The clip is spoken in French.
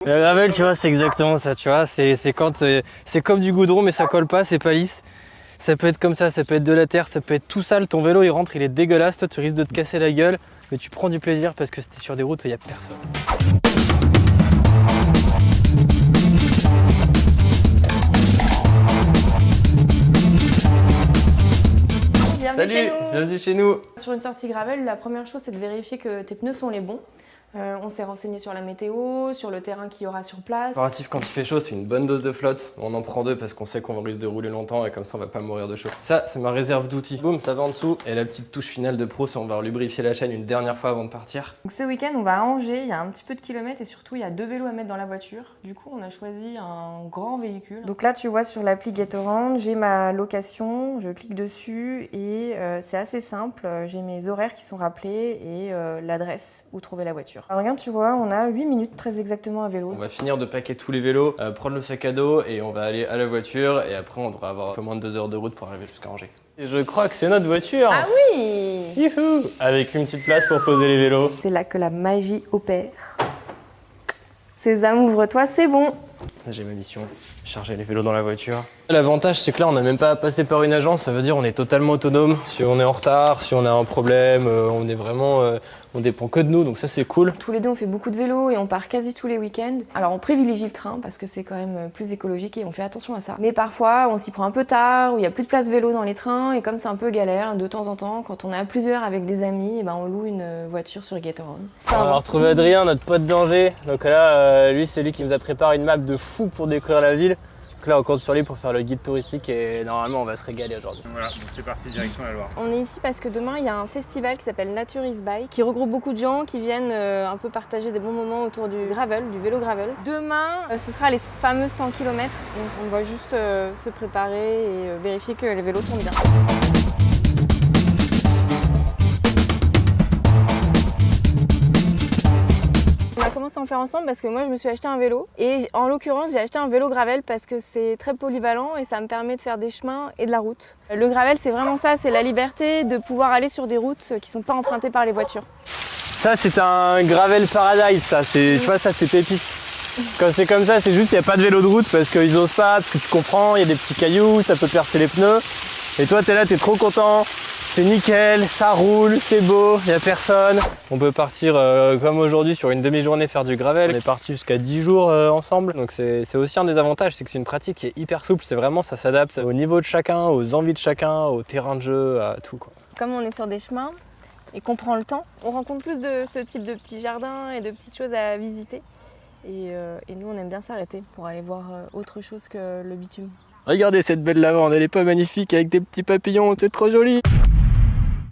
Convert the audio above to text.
Le gravel, tu vois, c'est exactement ça, tu vois. C'est comme du goudron, mais ça colle pas, c'est pas lisse. Ça peut être comme ça peut être de la terre, ça peut être tout sale. Ton vélo, il rentre, il est dégueulasse. Toi, tu risques de te casser la gueule, mais tu prends du plaisir parce que c'était sur des routes où il n'y a personne. Bienvenue chez nous. Sur une sortie gravel, la première chose, c'est de vérifier que tes pneus sont les bons. On s'est renseigné sur la météo, sur le terrain qu'il y aura sur place. Préparatif quand il fait chaud, c'est une bonne dose de flotte. On en prend deux parce qu'on sait qu'on risque de rouler longtemps et comme ça on va pas mourir de chaud. Ça, c'est ma réserve d'outils. Boum, ça va en dessous. Et la petite touche finale de pro, c'est on va lubrifier la chaîne une dernière fois avant de partir. Donc ce week-end, on va à Angers, il y a un petit peu de kilomètres et surtout il y a 2 vélos à mettre dans la voiture. Du coup, on a choisi un grand véhicule. Donc là, tu vois sur l'appli Gatorand, j'ai ma location, je clique dessus et c'est assez simple. J'ai mes horaires qui sont rappelés et l'adresse où trouver la voiture. Alors regarde, tu vois, on a 8 minutes très exactement à vélo. On va finir de packer tous les vélos, prendre le sac à dos et on va aller à la voiture et après on devra avoir un peu moins de 2 heures de route pour arriver jusqu'à Angers. Et je crois que c'est notre voiture. Ah oui! Youhou! Avec une petite place pour poser les vélos. C'est là que la magie opère. Sésame, ouvre-toi, c'est bon. J'ai ma mission, charger les vélos dans la voiture. L'avantage, c'est que là, on n'a même pas à passer par une agence, ça veut dire on est totalement autonome. Si on est en retard, si on a un problème, on est vraiment, on dépend que de nous, donc ça c'est cool. Tous les deux, on fait beaucoup de vélo et on part quasi tous les week-ends. Alors on privilégie le train parce que c'est quand même plus écologique et on fait attention à ça. Mais parfois, on s'y prend un peu tard, où il n'y a plus de place vélo dans les trains et comme c'est un peu galère, de temps en temps, quand on est à plusieurs avec des amis, et ben on loue une voiture sur Gatorand. On va retrouver Adrien, notre pote d'Angers. Donc là, lui, c'est lui qui nous a préparé une map de fou pour découvrir la ville. Donc là, on compte sur lui pour faire le guide touristique et normalement, on va se régaler aujourd'hui. Voilà, donc c'est parti, direction la Loire. On est ici parce que demain, il y a un festival qui s'appelle Nature is Bike, qui regroupe beaucoup de gens qui viennent un peu partager des bons moments autour du gravel, du vélo gravel. Demain, ce sera les fameux 100 km. Donc on va juste se préparer et vérifier que les vélos tournent bien. On a commencé à en faire ensemble parce que moi je me suis acheté un vélo et en l'occurrence j'ai acheté un vélo gravel parce que c'est très polyvalent et ça me permet de faire des chemins et de la route. Le gravel c'est vraiment ça, c'est la liberté de pouvoir aller sur des routes qui sont pas empruntées par les voitures. Ça, c'est un gravel paradise, ça, tu vois, ça c'est pépite. Quand c'est comme ça, c'est juste qu'il n'y a pas de vélo de route parce qu'ils osent pas, parce que tu comprends, il y a des petits cailloux, ça peut percer les pneus. Et toi t'es là, t'es trop content. C'est nickel, ça roule, c'est beau, il n'y a personne. On peut partir comme aujourd'hui sur une demi-journée faire du gravel. On est parti jusqu'à 10 jours ensemble. Donc c'est aussi un des avantages, c'est que c'est une pratique qui est hyper souple. C'est vraiment, ça s'adapte au niveau de chacun, aux envies de chacun, au terrain de jeu, à tout, quoi. Comme on est sur des chemins et qu'on prend le temps, on rencontre plus de ce type de petits jardins et de petites choses à visiter. Et nous on aime bien s'arrêter pour aller voir autre chose que le bitume. Regardez cette belle lavande, elle est pas magnifique avec des petits papillons, c'est trop joli.